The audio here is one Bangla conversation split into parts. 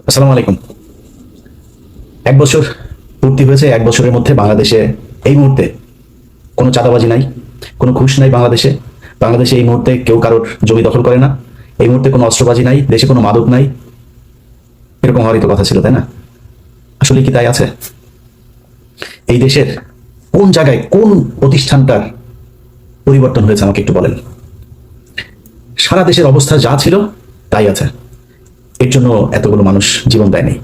আসসালামু আলাইকুম। 1 বছর পূর্তি হয়েছে। 1 বছরের মধ্যে বাংলাদেশে এই মুহূর্তে কোনো চাঁদাবাজি নাই, কোনো ঘুষ নাই। বাংলাদেশে এই মুহূর্তে কেউ কারোর জমি দখল করে না। এই মুহূর্তে কোনো অস্ত্রবাজি নাই, দেশে কোনো মাদক নাই। এরকম হওয়ারই তো কথা ছিল, তাই না? আসলে কি তাই আছে? এই দেশের কোন জায়গায় কোন প্রতিষ্ঠানটার পরিবর্তন হয়েছে আমাকে একটু বলেন। সারা দেশের অবস্থা যা ছিল তাই আছে। এর জন্য এতগুলো মানুষ জীবন দেয়নি।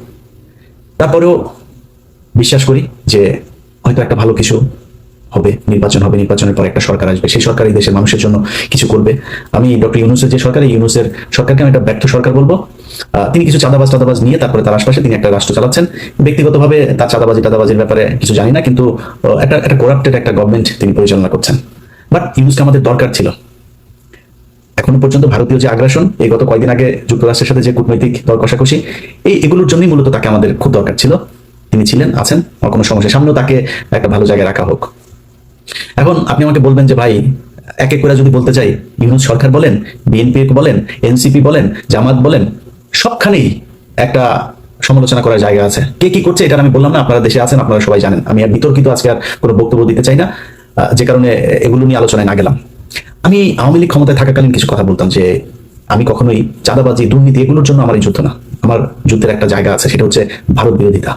তারপরেও বিশ্বাস করি যে হয়তো একটা ভালো কিছু হবে, নির্বাচন হবে, নির্বাচনের পর একটা সরকার আসবে, সেই সরকার এই দেশের মানুষের জন্য কিছু করবে। আমি ডক্টর ইউনূসের যে সরকার, এই ইউনূসের সরকারকে আমি একটা ব্যর্থ সরকার বলবো। তিনি কিছু চাঁদাবাজ নিয়ে তারপরে তার আশপাশে তিনি একটা রাষ্ট্র চালাচ্ছেন। ব্যক্তিগতভাবে তার চাঁদাবাজির ব্যাপারে কিছু জানি না, কিন্তু একটা করাপ্টেড একটা গভর্নমেন্ট তিনি পরিচালনা করছেন। বাট ইউনূসকে আমাদের দরকার ছিল। এখনো পর্যন্ত ভারতীয় যে আগ্রাসন, এই গত কয়েকদিন আগে যুক্তরাষ্ট্রের সাথে যে কূটনৈতিক দর কষাকষি, এগুলোর জন্যই মূলত তাকে আমাদের খুব দরকার ছিল। তিনি ছিলেন, আছেন, আমার কোনো সমস্যা, সামনেও তাকে একটা ভালো জায়গায় রাখা হোক। এখন আপনি আমাকে বলবেন যে ভাই, এক এক করে যদি বলতে চাই, ইউনূস সরকার বলেন, বিএনপি বলেন, এনসিপি বলেন, জামাত বলেন, সবখানেই একটা সমালোচনা করার জায়গা আছে। কে কি করছে এটা আমি বললাম না, আপনারা দেশে আছেন, আপনারা সবাই জানেন। আমি আর বিতর্কিত আজকে আর কোনো বক্তব্য দিতে চাই না, যে কারণে এগুলো নিয়ে আলোচনায় না গেলাম। আমি আওয়ামী লীগ ক্ষমতায় থাকাকালীন কিছু কথা বলতাম যে আমি কখনোই চাঁদাবাজি, দুর্নীতি এগুলোর জন্য আমার এই যুদ্ধ না। আমার যুদ্ধের একটা জায়গা আছে, সেটা হচ্ছে ভারত বিরোধিতা।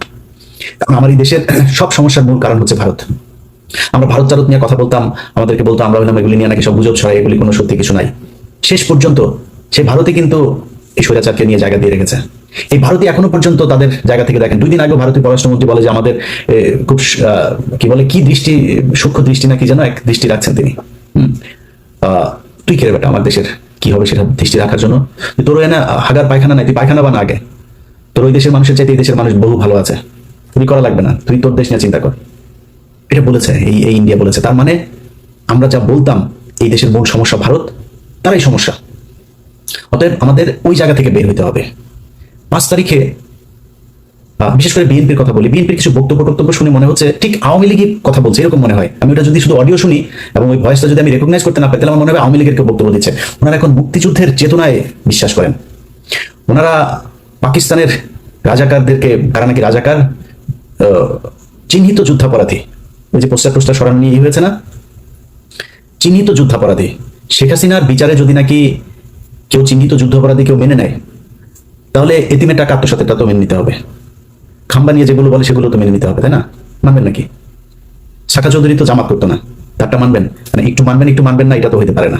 কারণ আমার এই দেশের সব সমস্যার মূল কারণ হচ্ছে ভারত। আমরা ভারত নিয়ে কথা বলতাম, আমাদেরকে বলতো আমরা হইলাম এগুলি নিয়ে নাকি সব গুজব ছড়ায়, এগুলি কোনো সত্যি কিছু নাই। শেষ পর্যন্ত সেই ভারতে কিন্তু এই স্বৈরাচারকে নিয়ে জায়গা দিয়ে রেখেছে। এই ভারতীয় এখনো পর্যন্ত তাদের জায়গা থেকে দেখেন। 2 দিন আগে ভারতীয় পররাষ্ট্রমন্ত্রী বলে যে আমাদের খুব কি দৃষ্টি, সূক্ষ্ম দৃষ্টি না কি যেন এক দৃষ্টি রাখছেন তিনি। তুই কে রে বেটা আমার দেশের কি হবে সেটা দৃষ্টি রাখার জন্য? তোর না হাগার পায়খানা নাই, তুই পায়খানা বানা আগে। তোর ওই দেশের মানুষের চাইতে এই দেশের মানুষ বহু ভালো আছে, তুই করা লাগবে না, তুই তোর দেশ নিয়ে চিন্তা কর। এটা বলেছে এই ইন্ডিয়া বলেছে। তার মানে আমরা যা বলতাম এই দেশের মূল সমস্যা ভারত, তারাই সমস্যা। অতএব আমাদের ওই জায়গা থেকে বের হইতে হবে। 5 তারিখে বিশেষ করে বিএনপির কথা বলি, বিএনপির কিছু বক্তব্য শুনে মনে হচ্ছে ঠিক আওয়ামী লীগের কথা বলছে, এরকম মনে হয়। আমি ওটা যদি শুধু অডিও শুনি এবং ওই ভয়েসটা যদি আমি রেকগনাইজ করতে না পাই, তাহলে আমার মনে হবে আওয়ামী লীগের কেউ বক্তব্য দিচ্ছে। ওনারা এখন মুক্তিযুদ্ধের চেতনায় বিশ্বাস করেন। ওনারা পাকিস্তানের রাজাকারদেরকে, তারা নাকি রাজাকার, চিহ্নিত যুদ্ধাপরাধী, ওই যে পোস্টার সরানো নিয়ে হয়েছে না, চিহ্নিত যুদ্ধাপরাধী। শেখ হাসিনার বিচারে যদি নাকি কেউ চিহ্নিত যুদ্ধাপরাধী কেউ মেনে নেয়, তাহলে এতিমের টাকা আত্মসাতেরটা তো মেনে নিতে হবে। খাম্বা নিয়ে যেগুলো বলে সেগুলো তো মেনে নিতে হবে, তাই না? মানবেন নাকি? শাখা চৌধুরী তো জামাত করতো না, তারটা মানবেন? মানে একটু মানবেন না, এটা তো হইতে পারে না।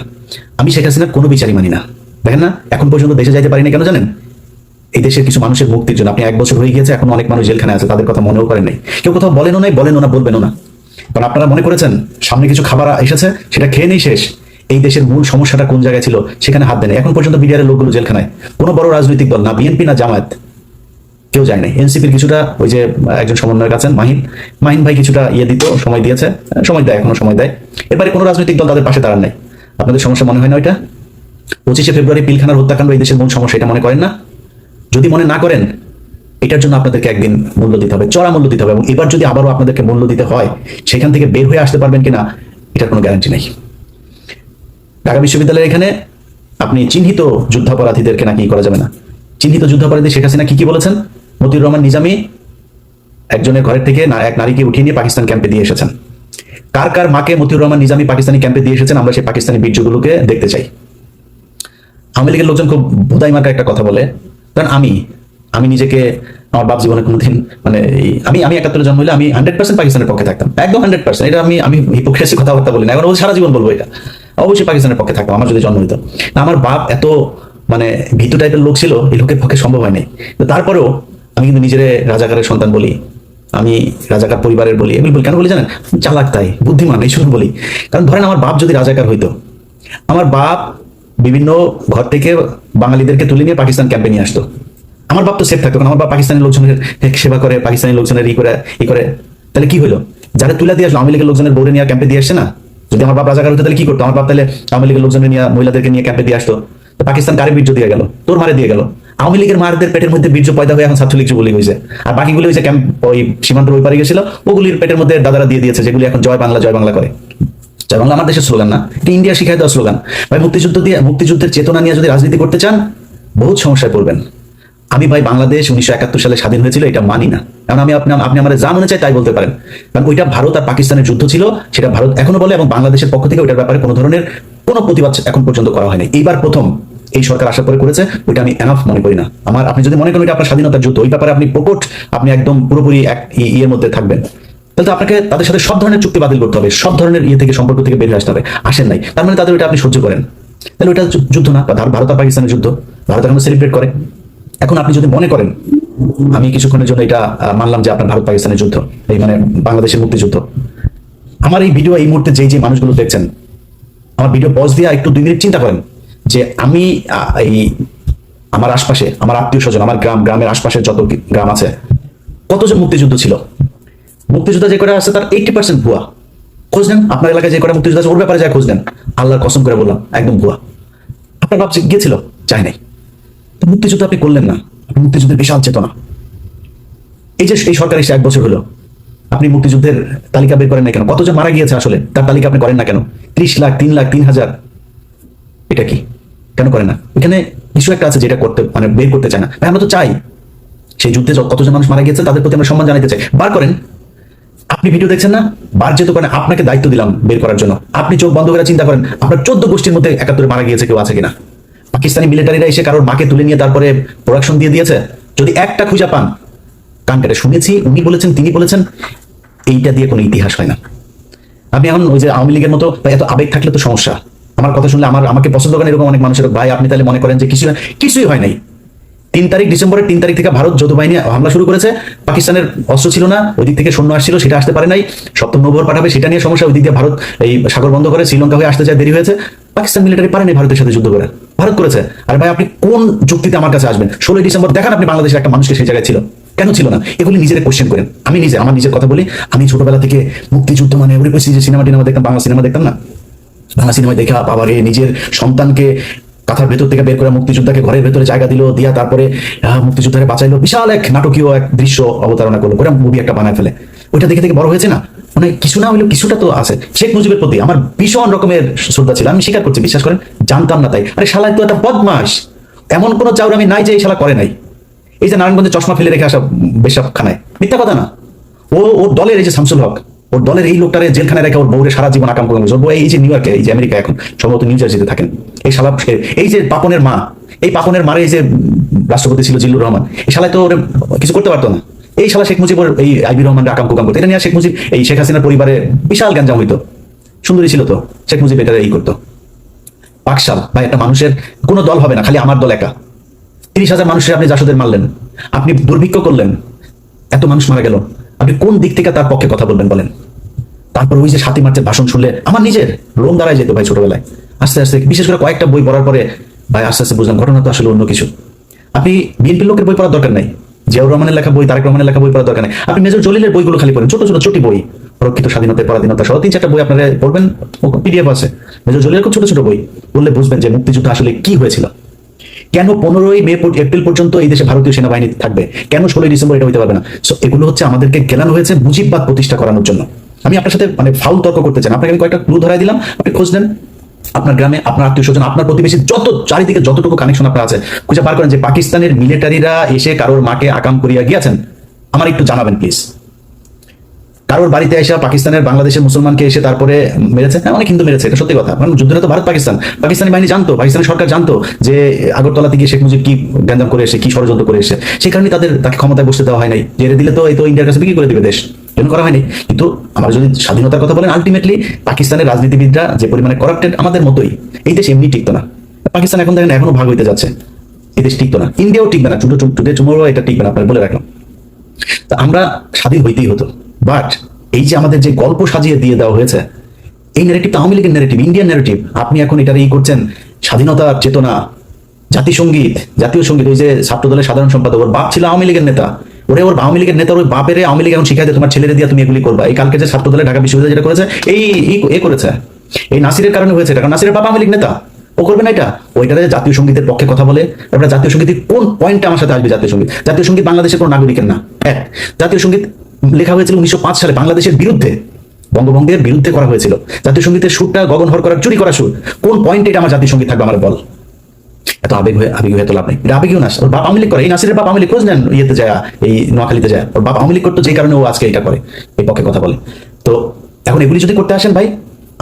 আমি শেখ হাসিনার কোনো বিচারই মানি না। দেখেন না, এখন পর্যন্ত দেশে যাইতে পারিনি কেন জানেন? এই দেশের কিছু মানুষের মুক্তির জন্য। আপনি 1 বছর হয়ে গিয়েছে, এখন অনেক মানুষ জেলখানে আছে, তাদের কথা মনেও করেন নাই। কেউ কোথাও বলেনও না, বলবেনও না। কারণ আপনারা মনে করেছেন সামনে কিছু খাবার এসেছে, সেটা খেয়ে নেই শেষ। এই দেশের মূল সমস্যাটা কোন জায়গায় ছিল সেখানে হাত দেন। এখন পর্যন্ত বিডিআরের লোকগুলো জেলখানায়। কোনো বড় রাজনৈতিক দল, না বিএনপি না জামায়াত, কেউ যায় নাই। এনসিপির কিছুটা, ওই যে একজন সমন্বয়ক আছেন মাহিন ভাই, কিছুটা দিত, সময় দিয়েছে, সময় দেয়, এখনো সময় দেয়। এবারে কোনো রাজনৈতিক দল তাদের পাশে দাঁড়ান নাই। আপনাদের সমস্যা মনে হয় না ওইটা? 25শে ফেব্রুয়ারি পিলখানার হত্যাকাণ্ড এই দেশের মূল সমস্যা, এটা মনে করেন না? যদি মনে না করেন, এটার জন্য আপনাদেরকে একদিন মূল্য দিতে হবে, চড়া মূল্য দিতে হবে। এবং এবার যদি আবারও আপনাদেরকে মূল্য দিতে হয়, সেখান থেকে বের হয়ে আসতে পারবেন কিনা এটার কোনো গ্যারান্টি নেই। ঢাকা বিশ্ববিদ্যালয়ের এখানে আপনি চিহ্নিত যুদ্ধাপরাধীদেরকে নাকি করা যাবে না। চিহ্নিত যুদ্ধাপরাধী শেখ হাসিনা কি বলেছেন? মতিউর রহমান নিজামী একজনের ঘরের থেকে এক নারীকে উঠিয়ে নিয়ে পাকিস্তান ক্যাম্পে দিয়ে এসেছেন। কার মাকে মতিউর রহমান নিজামী পাকিস্তানি ক্যাম্পে দিয়ে এসেছেন, আমরা সেই পাকিস্তানি বীর্যগুলোকে দেখতে চাই। আওয়ামী লীগের লোকজন খুব বোধাই মার্কা একটা কথা বলে। কারণ আমি নিজেকে, আমার বাপ জীবনে কোনোদিন, মানে আমি 71 জন্ম হইলে আমি 100% পাকিস্তানের পক্ষে থাকতাম, একদম 100%। এটা আমি হিপোক্রেসি কথাবার্তা বলি না, এখন সারা জীবন বলবো এটা। অবশ্যই পাকিস্তানের পক্ষে থাকতাম আমার যদি জন্ম হইতো। আমার বাপ এত মানে ভীতু টাইপের লোক ছিল, এই লোকের পক্ষে সম্ভব হয় নাই। তো তারপরেও আমি কিন্তু নিজের রাজাকারের সন্তান বলি, আমি রাজাকার পরিবারের বলি। এগুলো বলি কেন বলি জানেন? চালাক, তাই বুদ্ধিমান, এই শুধু বলি। কারণ ধরেন আমার বাপ যদি রাজাকার হইতো, আমার বাপ বিভিন্ন ঘর থেকে বাঙালিদেরকে তুলে নিয়ে পাকিস্তান ক্যাম্পে নিয়ে আসতো, আমার বাপ তো সেফ থাকতো। কারণ আমার বাপ পাকিস্তানি লোকজনের সেবা করে, পাকিস্তানি লোকজনের ই করে। তাহলে কি হলো? যারা তুলে দিয়ে আসলো, আওয়ামী লীগের লোকজনের বউরে নিয়ে ক্যাম্পে দিয়ে আসছে না। যদি আমার বাপ রাজাকার হতো তাহলে কি করতো? আমার বাপ তাহলে আওয়ামী লীগের লোকজনের নিয়ে, মহিলাদেরকে নিয়ে ক্যাম্পে দিয়ে আসতো। তো পাকিস্তান কারে বীর্য দিয়ে গেল? তোর মারে দিয়ে গেল। আওয়ামী লীগের মারদের পেটের মধ্যে বীর্য পয়দা হয়ে এখন ছাত্রলীগ যুবলীগ হয়েছে। আর বাকিগুলি হয়েছে ক্যাম্প, ওই সীমান্তের ওই পারে গেছিল, ওগুলির পেটের মধ্যে দাদারা দিয়ে দিয়েছে, যেগুলি এখন জয় বাংলা করে। জয় বাংলা আমার দেশের স্লোগান না, এটা ইন্ডিয়া শিখাই দেওয়া স্লোগান। ভাই মুক্তিযুদ্ধের চেতনা নিয়ে যদি রাজনীতি করতে চান, বহুত সমস্যায় পড়বেন। আমি ভাই বাংলাদেশ 1971 সালে স্বাধীন হয়েছিল এটা মানি না। কারণ আপনি আমার যা মনে চায় তাই বলতে পারেন, কারণ ওইটা ভারত আর পাকিস্তানের যুদ্ধ ছিল, সেটা ভারত এখনো বলে, এবং বাংলাদেশের পক্ষ থেকে ওইটার ব্যাপারে কোনো ধরনের কোনো প্রতিবাদ এখন পর্যন্ত করা হয়নি। এইবার প্রথম এই সরকার আসার পরে করেছে, ওইটা আমি এনাফ মনে করি না। আপনি যদি মনে করেন এটা আপনার স্বাধীনতার যুদ্ধ, ওই ব্যাপারে আপনি প্রকট, আপনি একদম পুরোপুরি এক ইয়ের মধ্যে থাকবেন, তাহলে তো আপনাকে তাদের সাথে সব ধরনের চুক্তি বাতিল করতে হবে, সব ধরনের ইয়ে থেকে, সম্পর্ক থেকে বেরিয়ে আসতে হবে। আসেন নাই, তার মানে তাদের ওইটা আপনি সহ্য করেন, তাহলে ওইটা যুদ্ধ না। ভারত আর পাকিস্তানের যুদ্ধ ভারত এখন সেলিব্রেট করে। এখন আপনি যদি মনে করেন, আমি কিছুক্ষণের জন্য এটা মানলাম যে আপনার ভারত পাকিস্তানের যুদ্ধ, এই মানে বাংলাদেশের মুক্তিযুদ্ধ, আমার এই ভিডিও এই মুহূর্তে যে যে মানুষগুলো দেখছেন, আমার ভিডিও পজ দিয়ে একটু 2 মিনিট চিন্তা করেন যে আমি এই আমার আশপাশে, আমার আত্মীয় স্বজন, আমার গ্রামের আশপাশের যত গ্রাম আছে, কতজন মুক্তিযুদ্ধ ছিল, মুক্তিযুদ্ধ যে কটা আছে তার 80% ভুয়া। খোঁজ নেন, আপনার এলাকায় যে কটা মুক্তিযুদ্ধ আছে ওর ব্যাপারে যায় খোঁজ নেন, আল্লাহর কসম করে বললাম একদম ভুয়া। আপনার ভাবছে গিয়েছিল, চাই নাই, তো মুক্তিযুদ্ধ আপনি করলেন না, মুক্তিযুদ্ধের বিশাল চেতনা। এই যে এই সরকার এসে 1 বছর হলো, আপনি মুক্তিযুদ্ধের তালিকা বের করেন না কেন? কতজন মারা গিয়েছে আসলে তার তালিকা আপনি করেন না কেন? 30 লাখ, 3 লাখ, 3,000, এটা কি কেন করেন না? এখানে কিছু একটা আছে যেটা করতে মানে বের করতে চায় না। ভাই আমরা তো চাই সেই যুদ্ধে কতজন মানুষ মারা গিয়েছে তাদের প্রতি আমরা সম্মান জানাতে চাই, বার করেন। আপনি ভিডিও দেখছেন না, বার যেহেতু করেন, আপনাকে দায়িত্ব দিলাম বের করার জন্য। আপনি চোখ বন্ধ করে চিন্তা করেন আপনার 14 গোষ্ঠীর মধ্যে 71 মারা গিয়েছে কেউ আছে কিনা? পাকিস্তানি মিলিটারিরা এসে কারোর মাকে তুলে নিয়ে তারপরে প্রোডাকশন দিয়ে দিয়েছে? যদি একটা খুঁজে পান, কান কেটে শুনেছি, উনি বলেছেন, তিনি বলেছেন, এইটা দিয়ে কোনো ইতিহাস হয় না। আপনি এখন ওই যে আওয়ামী লীগের মতো এত আবেগ থাকলে তো সমস্যা। আমার কথা শুনলে আমাকে পছন্দ করেন এরকম অনেক মানুষের ভাই, আপনি তাহলে মনে করেন যে কিছুই হয় নাই। 3 ডিসেম্বরের 3 তারিখ থেকে ভারত যৌথ বাহিনী হামলা শুরু করেছে, পাকিস্তানের অস্ত্র ছিল না, ওই দিক থেকে সৈন্য আসছিল, সেটা আসতে পারে নাই, সপ্তম নভর পাঠাবে সেটা নিয়ে সমস্যা, ওই দিক দিয়ে ভারত এই সাগর বন্ধ করে শ্রীলঙ্কা হয়ে আসতে চায়, দেরি হয়েছে। পাকিস্তান মিলিটারি পারেনি ভারতের সাথে যুদ্ধ করে, ভারত করেছে। আর ভাই আপনি কোন যুক্তিতে আমার কাছে আসবেন? 16 ডিসেম্বর দেখান আপনি বাংলাদেশের একটা মানুষকে সেই জায়গায় ছিল, কেন ছিল না? এগুলি নিজের কোশ্চেন করেন। আমি আমার নিজের কথা বলি, আমি ছোটবেলা থেকে মুক্তিযুদ্ধ মানে ওই যে সিনেমা দেখতাম, বাংলা সিনেমা দেখতাম না, বাংলা সিনেমায় দেখা বাবারে নিজের সন্তানকে কাঁথার ভেতর থেকে বের করে মুক্তিযোদ্ধাকে ঘরের ভেতরে জায়গা দিল, দিয়া তারপরে মুক্তিযোদ্ধাকে বাঁচাইলো, বিশাল এক নাটকীয় এক দৃশ্য অবতারণা করলো, করে মুভি একটা বানায় ফেলে। ওইটা দেখে থেকে বড় হয়েছে না, মানে কিছু না হইলেও কিছুটা তো আছে। শেখ মুজিবের প্রতি আমার ভীষণ রকমের শ্রদ্ধা ছিল, আমি স্বীকার করছি, বিশ্বাস করেন জানতাম না তাই। আরে শালা তো একটা বদমাস, এমন কোন চাউর আমি নাই যে এই শালা করে নাই। এই যে নারায়ণগঞ্জে চশমা ফেলে রেখে আসা বেশাবখানায়, মিথ্যা কথা না। ওর দলের এই যে শামসুল হক, ওর দলের এই লোকটারে জেলখানায় রেখে ওর বউরে সারা জীবন আকাম করলাম। ওর বউ এই যে নিউ ইয়র্কে, এই যে আমেরিকা, এখন সম্ভবত নিউ জার্সিতে থাকেন, এই শালা, এই যে পাপনের মা, এই পাপনের মারে এই যে রাষ্ট্রপতি ছিল জিল্লুর রহমান, এই শালায় তো ওরে কিছু করতে পারতো না। এই শালা শেখ মুজিবর এই আইবি রহমানকে আকাম কুকাম করতো, এটা নিয়ে শেখ মুজিব এই শেখ হাসিনার পরিবারে বিশাল গ্যাঞ্জাম হইতো। সুন্দরী ছিল তো শেখ মুজিব, এটা এই করতো। পাকশাল ভাই, একটা মানুষের কোনো দল হবে না, খালি আমার দল একা। 30,000 মানুষের আপনি জাসদের মারলেন, আপনি দুর্ভিক্ষ করলেন, এত মানুষ মারা গেল, আপনি কোন দিক থেকে তার পক্ষে কথা বলবেন বলেন? তারপর ওই যে 7ই মার্চের ভাষণ শুনলে আমার নিজের লোম দাঁড়ায় যেত ভাই ছোটবেলায়। আস্তে আস্তে, বিশেষ করে কয়েকটা বই পড়ার পরে ভাই আস্তে আস্তে বুঝলাম ঘটনা তো আসলে অন্য কিছু। আপনি বিএনপির লোকের বই পড়ার দরকার নাই, জিয়াউর রহমানের লেখা বই, তারেক রহমানের লেখা বই পড়ার দরকার নাই। আপনি মেজর জলিলের বইগুলো খালি পড়েন, ছোট ছোট চটি বই, প্রকৃত স্বাধীনতা, পরাধীনতা সহ 3-4টা বই আপনারা পড়বেন, পিডিএফ আছে মেজর জলিলের, খুব ছোট ছোট বই পড়লে বুঝবেন যে মুক্তিযুদ্ধ আসলে কি হয়েছিল। কেন 15ই মে এপ্রিল পর্যন্ত এই দেশে ভারতীয় সেনাবাহিনী থাকবে, কেন 16ই ডিসেম্বর এটা হইতে পারবে না? সো এগুলো হচ্ছে আমাদেরকে গেলানো হয়েছে মুজিববাদ প্রতিষ্ঠা করানোর জন্য। আমি আপনার সাথে মানে ফাউল তর্ক করতে চান, আপনাকে আমি কয়েকটা ক্লু ধরাই দিলাম, আপনি খোঁজ নেন আপনার গ্রামে, আপনার আত্মীয় স্বজন, আপনার প্রতিবেশী, যত চারিদিকে যতটুকু কানেকশন আপনার আছে, খুঁজে বার করেন যে পাকিস্তানের মিলিটারিরা এসে কারোর মাকে আকাম করিয়া গিয়েছেন, আমার একটু জানাবেন প্লিজ। কারোর বাড়িতে এসে পাকিস্তানের বাংলাদেশের মুসলমানকে এসে তারপরে মেরেছে, হ্যাঁ অনেক হিন্দু মেরেছে, এটা সত্যি কথা। মানে যুদ্ধটা তো ভারত পাকিস্তানি বাহিনী জানতো, পাকিস্তানি সরকার জানতো যে আগরতলাতে গিয়ে শেখ মুজিব কি গ্যাঞ্জাম করে এসে, কি ষড়যন্ত্র করে এসে, সেই কারণে তাকে ক্ষমতায় বসতে দেওয়া হয় নাই। জেলে দিলে তো এই তো ইন্ডিয়ার কাছে বিক্রি করে দিবে দেশ, জন্য করা হয়নি। কিন্তু আমরা যদি স্বাধীনতার কথা বলেন, আলটিমেটলি পাকিস্তানের রাজনীতিবিদরা যে পরিমাণে করাপ্টেড, আমাদের মতোই, এই দেশ এমনি টিকতো না। পাকিস্তান এখন দেখেন এখনো ভাগ হইতে যাচ্ছে, এই দেশ টিকতো না, ইন্ডিয়াও টিকবে না, টুডে টুমোরো এটা টিকবে না, আপনার বলে রাখলাম। তা আমরা স্বাধীন হইতেই হতো, বাট এই যে আমাদের যে গল্প সাজিয়ে দিয়ে দেওয়া হয়েছে, এই ন্যারেটিভ আওয়ামী লীগের ন্যারেটিভ, ইন্ডিয়ান ন্যারেটিভ। আপনি এখন এটার করছেন স্বাধীনতার চেতনা, জাতীয় সঙ্গীত। ওই যে ছাত্র দলের সাধারণ সম্পাদক, ওর বাপ ছিল আওয়ামী লীগের নেতা, ওর আওয়ামী লীগের নেতা, ওই বাপের আওয়ামী লীগ এখন শিখাই দেয় তোমার ছেলেরে দিয়ে তুমি এগুলি করবা। এই কালকে যে ছাত্র দলে ঢাকা বিশ্ববিদ্যালয় যেটা করেছে, এই করেছে, এই নাসিরের কারণে হয়েছে, কারণ নাসিরের বাবা আওয়ামী লীগ নেতা, ও করবে না এটা। ওইটাতে জাতীয় সঙ্গীতের পক্ষে কথা বলে, তারপরে জাতীয় সঙ্গীতের কোন পয়েন্টটা আমার সাথে আসবে? জাতীয় সঙ্গীত বাংলাদেশের কোন নাগরিকের না। জাতীয় সঙ্গীত লেখা হয়েছিল 1905 সালে বাংলাদেশের বিরুদ্ধে, বঙ্গভঙ্গের বিরুদ্ধে করা হয়েছিল। জাতীয় সঙ্গীতের সুরটা গগন হর করার, চুরি করা সুর, কোন পয়েন্টে এটা আমার জাতীয় সঙ্গীত থাকবে আমার বল? এত আবেগ হয়ে তো লাভ নেই। এটা আবেগীয় না, ওর বাপ আওয়ামী লীগ করে। এই নাসিরের বাপ আওয়ামী লীগ, খোঁজ নেন ইয়েতে যায়, এই নোয়াখালীতে যায়, ওর বাপ আওয়ামী লীগ করতো, যেই কারণে ও আজকে এটা করে, এই পক্ষে কথা বলে। তো এখন এগুলি যদি করতে আসেন ভাই,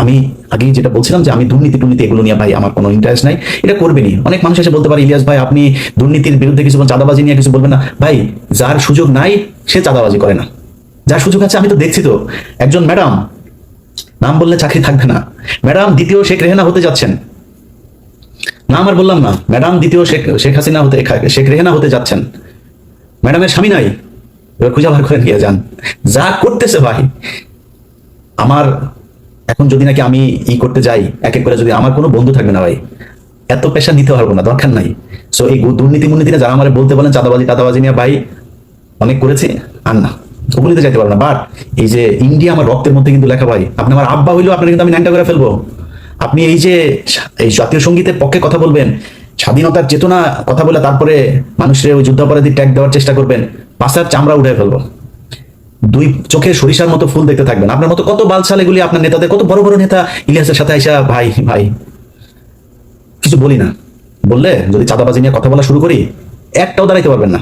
আমি আগেই যেটা বলছিলাম যে আমি দুর্নীতি এগুলো নিয়ে ভাই আমার কোনো ইন্টারেস্ট নাই, এটা করবেনই। অনেক মানুষ এসে বলতে পারে, ইলিয়াস ভাই আপনি দুর্নীতির বিরুদ্ধে কিছু বলেন, চাঁদাবাজি নিয়ে কিছু বলবেন না। ভাই যার সুযোগ নাই সে চাঁদাবাজি করে না, যার সুযোগ আছে, আমি তো দেখছি তো, একজন ম্যাডাম, নাম বললে চাকরি থাকবে না, ম্যাডাম দ্বিতীয় শেখ রেহানা হতে যাচ্ছেন, নাম আর বললাম না, ম্যাডাম দ্বিতীয় শেখ হাসিনা হতে, শেখ রেহানা হতে যাচ্ছেন, ম্যাডামের স্বামী নাই, এবার খুঁজে বার করে নিয়ে যান। যা করতেছে ভাই, আমার এখন যদি নাকি আমি করতে যাই এক এক করে, যদি আমার কোনো বন্ধু থাকবে না ভাই, এত পেশা নিতে পারবো না, দরকার নাই। সো এই দুর্নীতি মুর্নীতি যারা আমার বলতে বলেন চাঁদাবাজি নিয়ে ভাই অনেক করেছে, আর না ওগুলিতে যাইতে পারবো না। বাট এই যে ইন্ডিয়া আমার রক্তের মধ্যে কিন্তু লেখা ভাই, আপনি আমার আব্বা হইলেও আপনার কিন্তু আমি ন্যাংটা করে ফেলবো। আপনি এই যে এই জাতীয় সঙ্গীতের পক্ষে কথা বলবেন, স্বাধীনতার চেতনা কথা বলে তারপরে মানুষের ওই যুদ্ধাপরাধী ট্যাগ দেওয়ার চেষ্টা করবেন, পাশার চামড়া উঠে ফেলবো। দুই চোখে সরিষার মতো ফুল দেখতে থাকবেন। আপনার মতো কত বালছাল এগুলি আপনার নেতাদের, কত বড় বড় নেতা ইলিয়াসের সাথে আইসা ভাই ভাই কিছু বলি না, বললে যদি চাঁদাবাজি নিয়ে কথা বলা শুরু করি একটাও দাঁড়াইতে পারবেন না।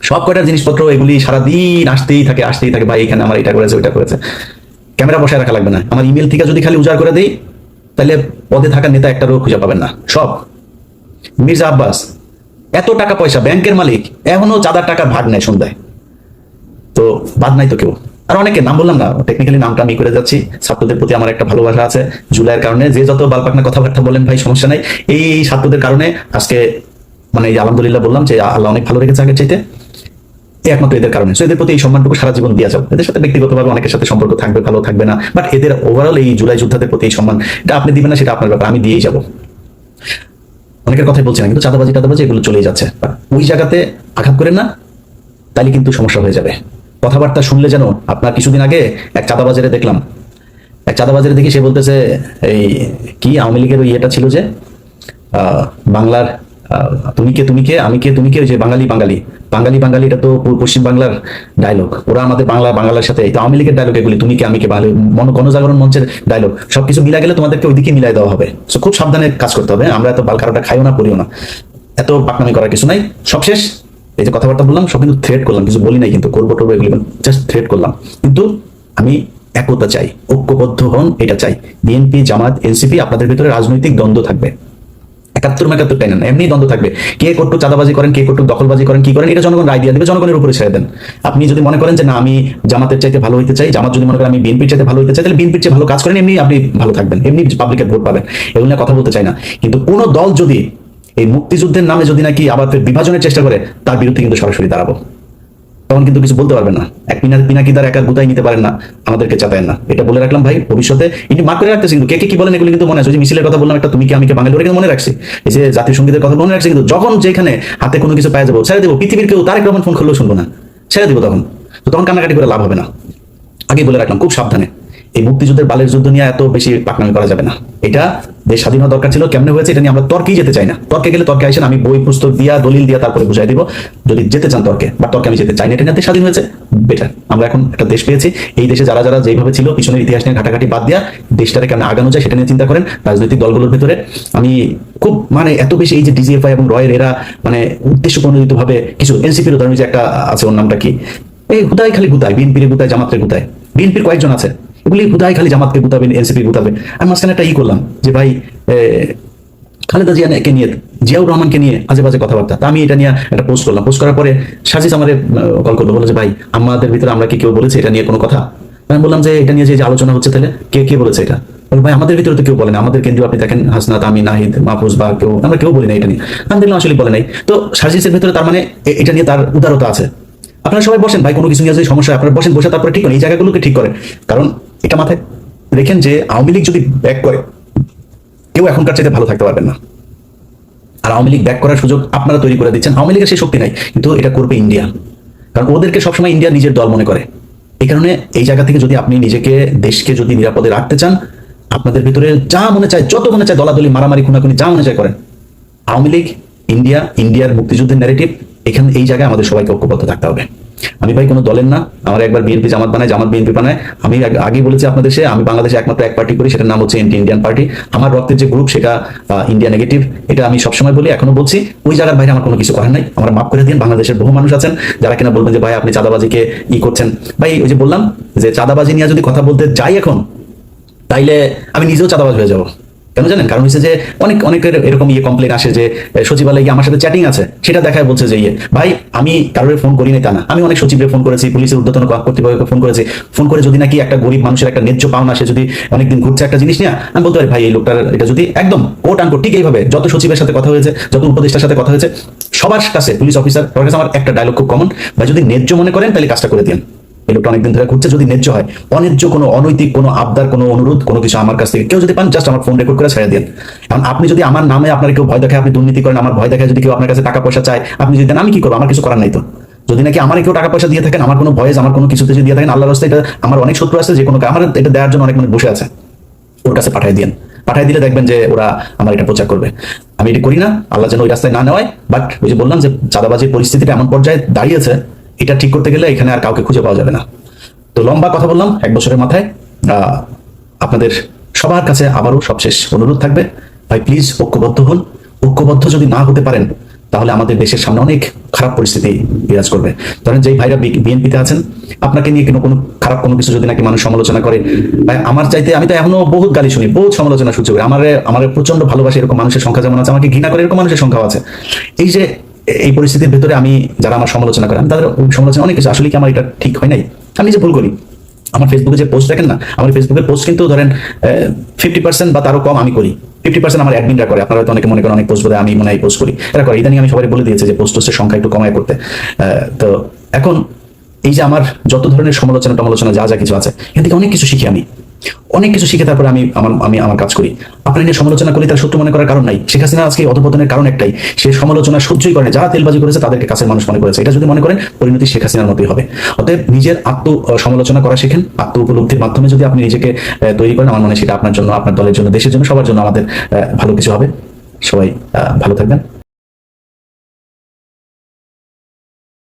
সব কয়টার জিনিসপত্র এগুলি সারাদিন আসতেই থাকে ভাই, এখানে আমার এটা করেছে ওইটা করেছে, ক্যামেরা বসায় রাখা লাগবে না। আমার ইমেল থেকে যদি খালি উজাড় করে দেই তাহলে পদে থাকা নেতা একটারও খুঁজে পাবেন না। সব মির্জা আব্বাস এত টাকা পয়সা, ব্যাংকের মালিক, এখনো চাঁদার টাকার ভাগ নেয় সন্ধ্যায়, তো বাদ নাই তো কেউ। আর অনেকে নাম বললাম না, টেকনিক্যালি নামটা আমি করে যাচ্ছি। ছাত্রদের প্রতি আমার একটা ভালোবাসা আছে, জুলাইয়ের কারণে যে যত বালপাকনা কথাবার্তা বলেন ভাই সমস্যা নাই, এই ছাত্রদের কারণে আজকে মানে আলহামদুলিল্লাহ বললাম যে আল্লাহ অনেক ভালো রেখেছে আগের চাইতে, একমাত্র এদের কারণে। সো এদের প্রতি এই সম্মানটুকু সারা জীবন দিয়ে যাও। এদের সাথে ব্যক্তিগতভাবে অনেকের সাথে সম্পর্ক থাকবে, ভালো থাকবে না, বাট এদের ওভারঅল এই জুলাই যোদ্ধাদের প্রতি এই সম্মান, এটা আপনি দিবেন না সেটা আপনার ব্যাপার, আমি দিয়েই যাবো। অনেকের কথাই বলছি না, কিন্তু চাঁদাবাজি এগুলো চলেই যাচ্ছে, ওই জায়গাতে আঘাত করেন না, তাহলে কিন্তু সমস্যা হয়ে যাবে। কথাবার্তা শুনলে যেন আপনার, কিছুদিন আগে এক চাঁদাবাজারে দেখলাম, এক চাঁদাবাজারে দেখি সে বলতেছে এই কি আওয়ামী লীগের ওই ইয়েটা ছিল যে বাংলার তুমি কে আমি কে তুমি কে, যে বাঙালি, এটা তো পশ্চিম বাংলার ডায়লগ, ওরা আমাদের বাংলার সাথে, এটা আওয়ামী লীগের ডায়লগ এগুলি, তুমি কে আমি কে বাঙালি, গণজাগরণ মঞ্চের ডায়লগ, সবকিছু মিলা গেলে তোমাদেরকে ওইদিকে মিলাই দেওয়া হবে। সো খুব সাবধানে কাজ করতে হবে, আমরা এত বালখারাটা খাইও না, করিও না, এত পাকনামি করার কিছু নাই। সবশেষ এই যে কথাবার্তা বললাম সব কিন্তু থ্রেট করলাম, কিছু বলি নাই কিন্তু, করবো এগুলি জাস্ট থ্রেট করলাম। কিন্তু আমি একতা চাই, ঐক্যবদ্ধ হন, এটা চাই। বিএনপি জামাত এনসিপি আপনাদের ভিতরে রাজনৈতিক দ্বন্দ্ব থাকবে, 71 তাই না, এমনি দ্বন্দ্ব থাকবে, কে কটুক চাঁদাবাজি করেন, কে কটুক দখলবাজি করেন, কি করেন, এটা জনগণ রায় দিয়ে দেবে, জনগণের উপরে ছেড়ে দেন। আপনি যদি মনে করেন যে না আমি জামাতের চাইতে ভালো হইতে চাই, জামাত যদি মনে করেন আমি বিএনপির চাইতে ভালো হইতে চাই, তাহলে বিএনপির চেয়ে ভালো কাজ করেন, এমনি আপনি ভালো থাকবেন, এমনি পাবলিকের ভোট পাবেন, এগুলো নিয়ে কথা বলতে চাই না। কিন্তু কোন দল যদি এই মুক্তিযুদ্ধের নামে যদি নাকি আবার বিভাজনের চেষ্টা করে, তার বিরুদ্ধে কিন্তু সরাসরি দাঁড়াবো, তখন কিন্তু কিছু বলতে পারবেন না। এক পিনাকিদার একা গুতাই নিতে পারেন না, আমাদেরকে চাতায়েন না, এটা বলে রাখলাম ভাই। ভবিষ্যতে এটি মার্ক করে রাখতেছি, কিন্তু কে কি বলেন এগুলো কিন্তু মনে আছে। ওই যে মিছিলের কথা বললাম একটা, তুমি কি আমি কে বাঙালি, ওরা কিন্তু মনে রাখছি। এই যে জাতীয় সঙ্গীতের কথা মনে রাখছি, কিন্তু যখন যেখানে হাতে কোনো কিছু পাওয়া যাবো ছেড়ে দেবো, পৃথিবীর কেউ তারেক রহমান ফোন করলেও শুনবো না, ছেড়ে দেবো তখন। তো তখন কান্নাকাটি করে লাভ হবে না, আগেই বলে রাখলাম খুব সাবধানে। এই মুক্তিযুদ্ধের বালের যুদ্ধ নিয়ে এত বেশি পাকনামি করা যাবে না। এটা দেশ স্বাধীন হওয়া দরকার ছিল, কেমনে হয়েছে এটা নিয়ে আমরা তর্কেই যেতে চাই না। তর্কে গেলে তর্কে আসেন, আমি বই পুস্তক দিয়া দলিল দিয়া তারপরে বুঝাই দিব যদি যেতে চান তর্কে, বা তর্কে আমি যেতে চাই না। এটা নিয়ে স্বাধীন হয়েছে বেটার, আমরা এখন একটা দেশ পেয়েছি। এই দেশে যারা যেভাবে ছিল পিছনের ইতিহাস নিয়ে ঘাটাঘাটি বাদ দিয়া দেশটাকে কেমন আগানো যায় সেটা নিয়ে চিন্তা করেন। রাজনৈতিক দলগুলোর ভিতরে আমি খুব মানে এত বেশি এই যে ডিজিএফআই এবং রয়ের এরা মানে উদ্দেশ্য প্রণোদিত ভাবে কিছু, এনসিপির উদাহরণ যে একটা আছে, ওর নামটা কি, এই হুদাই খালি গুতায়, বিএনপির গুতায়, জামাতের গুতায়, বিএনপির কয়েকজন আছে এগুলি হুদাই খালি জামাতকে গুতাবে, এনসিপি গুতাবে। আমি মাঝখানে একটা করলাম যে ভাই খালেদা জিয়াকে নিয়ে, জিয়াউর রহমানকে নিয়ে আজে বাজে কথাবার্তা, তা আমি এটা নিয়ে একটা পোস্ট করলাম। পোস্ট করার পরে সাজিদ আমাদের কল করলো, বলে যে ভাই আমাদের ভিতরে আমরা কি কেউ বলেছে এটা নিয়ে কোনো কথা? আমি বললাম যে এটা নিয়ে যে আলোচনা হচ্ছে, তাহলে কে বলেছে এটা? ভাই আমাদের ভিতরে তো কেউ বলে না, আমাদের কেন্দ্রীয় আপনি দেখেন হাসনাত, আমি, নাহিদ, মাহফুজ বা কেউ, আমরা কেউ বলি না এটা নিয়ে। আমি দেখলাম আসলে বলে নাই। তো সাজিদের ভিতরে তার মানে এটা নিয়ে তার উদারতা আছে। আপনারা সবাই বসেন ভাই, কোনো কিছু নিয়ে যদি সমস্যা, আপনারা বসেন, বসে তারপরে ঠিক করেন, এই জায়গাগুলোকে ঠিক করেন। কারণ এটা মাথায় রেখেন যে আওয়ামী লীগ যদি ব্যাক করে, কেউ এখনকার চাইতে ভালো থাকতে পারবেন না। আর আওয়ামী লীগ ব্যাক করার সুযোগ আপনারা তৈরি করে দিচ্ছেন। আওয়ামী লীগের সেই শক্তি নাই, কিন্তু এটা করবে ইন্ডিয়া, কারণ ওদেরকে সবসময় ইন্ডিয়া নিজের দল মনে করে। এই কারণে এই জায়গা থেকে যদি আপনি নিজেকে, দেশকে যদি নিরাপদে রাখতে চান, আপনাদের ভিতরে যা মনে চায়, যত মনে চায় দলাদলি, মারামারি, খুনাখুনি যা মনে চায় করেন। আওয়ামী লীগ ইন্ডিয়ার মুক্তিযুদ্ধের ন্যারেটিভ, এখানে এই জায়গায় আমাদের সবাইকে ঐক্যবদ্ধ থাকতে হবে। আমি ভাই কোনো দলের না, আমার একবার বিএনপি জামাত বানায়, জামাত বিএনপি বানায়। আমি আগেই বলেছি আপনাদের, আমি বাংলাদেশে একমাত্র এক পার্টি করি, সেটার নাম হচ্ছে এন্টি ইন্ডিয়ান পার্টি। আমার রক্তের যে গ্রুপ সেটা ইন্ডিয়া নেগেটিভ, এটা আমি সবসময় বলি, এখনো বলছি। ওই জায়গার বাইরে আমার কোনো কিছু করার নাই, আমার মাফ করে দিন। বাংলাদেশের বহু মানুষ আছেন যারা কিনা বলবেন যে ভাই আপনি চাঁদাবাজিকে করছেন। ভাই ওই যে বললাম যে চাঁদাবাজি নিয়ে যদি কথা বলতে যাই এখন, তাইলে আমি নিজেও চাঁদাবাজ হয়ে যাবো। কেন জানেন? কারণ হচ্ছে যে অনেকের এরকম কমপ্লেন আসে যে সচিবালয়ে গিয়ে আমার সাথে চ্যাটিং আছে, সেটা দেখায় বলছে যে ভাই আমি কারোর ফোন করি নাই তা না, আমি অনেক সচিবকে ফোন করেছি, পুলিশের ঊর্ধ্বতন কর্তৃপক্ষকে ফোন করেছি। ফোন করে যদি নাকি একটা গরিব মানুষের একটা ন্যায্য পাওনা, সে যদি অনেকদিন ঘুরছে একটা জিনিস নিয়ে, আমি বলতে পারি ভাই এই লোকটার এটা যদি একদম কোট আনকোট ঠিক এইভাবে যত সচিবের সাথে কথা হয়েছে, যত উপদেষ্টার সাথে কথা হয়েছে, সবার কাছে পুলিশ অফিসার সবার কাছে আমার একটা ডায়লগ খুব কমন, ভাই যদি ন্যায্য মনে করেন তাহলে কাজটা করে দিন। এই লোকটা অনেকদিন ধরে ঘুরছে, যদি ন্যায্য হয়, অন্যায্য কোনো অনৈতিক কোনো আবদার, কোনো অনুরোধ, কোনো কিছু আমার কাছ থেকে কেউ যদি পান, জাস্ট আমার ফোন রেকর্ড করে ছেড়ে দেন। কারণ আপনি যদি আমার নামে আপনার কেউ ভয় দেখায়, আপনি দুর্নীতি করেন, আমার ভয় দেখায় যদি কেউ আপনার কাছে টাকা পয়সা চায়, আপনি যদি দেন, আমি কি করবো? আমার কিছু করার নাই তো। যদি নাকি আমার কেউ টাকা পয়সা দিয়ে থাকেন, আমার কোনো ভয়েস, আমার কোনো কিছুতে যদি দিয়ে থাকেন, আল্লাহর রাস্তায়, এটা আমার অনেক শত্রু আছে, যে কোনো আমার এটা দেওয়ার জন্য অনেক মানুষ বসে আছে, ওর কাছে পাঠিয়ে দিন। পাঠিয়ে দিলে দেখবেন যে ওরা আমার এটা প্রচার করবে। আমি এটা করি না, আল্লাহ যেন ওই রাস্তায় না নেওয়ায়। বাট ওই যে বললাম যে চাঁদাবাজির পরিস্থিতিটা এমন পর্যায়ে দাঁড়িয়েছে, এটা ঠিক করতে গেলে এখানে আর কাউকে খুঁজে পাওয়া যাবে না। তো লম্বা কথা বললাম 1 বছরের মাথায়। আপনাদের সবার কাছে আবারও সবশেষ অনুরোধ থাকবে, ভাই প্লিজ ঐক্যবদ্ধ হন। ঐক্যবদ্ধ যদি না হতে পারেন, তাহলে আমাদের দেশের সামনে অনেক খারাপ পরিস্থিতি বিরাজ করবে। ধরেন যেই ভাইরা বিএনপিতে আছেন, আপনাকে নিয়ে কোনো খারাপ কোনো কিছু যদি নাকি মানুষ সমালোচনা করে, ভাই আমার চাইতে, আমি তো এখনো বহুত গালি শুনি, বহুত সমালোচনা সহ্য করি। আমার প্রচন্ড ভালোবাসে এরকম মানুষের সংখ্যা যেমন আছে, আমাকে ঘৃণা করে এরকম মানুষের সংখ্যাও আছে। এই যে এই পরিস্থিতির ভেতরে আমি, যারা আমার সমালোচনা করে, আমি তাদের সমালোচনা অনেক কিছু, আসলে কি আমার এটা ঠিক হয় নাই, আমি যে ভুল করি। আমার ফেসবুকে যে পোস্ট দেখেন না, আমার ফেসবুকের পোস্ট কিন্তু ধরেন 50% বা তারও কম আমি করি, 50% আমার অ্যাডমিনরা করে। আপনারা হয়তো অনেকে মনে করেন অনেক পোস্ট বোধহয় আমি মনে হয় পোস্ট করি, এরা করে। ইদানিং আমি সবাই বলে দিয়েছি যে পোস্টের সংখ্যা একটু কমায় করতে। তো এখন এই যে আমার যত ধরনের সমালোচনা টমালোচনা যা যা কিছু আছে, এখান থেকে অনেক কিছু শিখি, আমি অনেক কিছু শিখে তারপরে আমি আমার কাজ করি। আপনার নিয়ে সমালোচনা করি, তার শত্রু মনে করার কারণ নাই। শেখ হাসিনা আজকে অধপতনের কারণ একটাই, সে সমালোচনা সহ্যই করে। যারা তেলবাজি করেছে তাদেরকে কাছের মানুষ মনে করেছে। এটা যদি মনে করেন, পরিণতি শেখ হাসিনার মতোই হবে। অতএব নিজের সমালোচনা করা শেখেন। আত্ম উপলব্ধির মাধ্যমে যদি আপনি নিজেকে তৈরি করেন, আমার মনে হয় সেটা আপনার জন্য, আপনার দলের জন্য, দেশের জন্য, সবার জন্য আমাদের ভালো কিছু হবে। সবাই ভালো থাকবেন।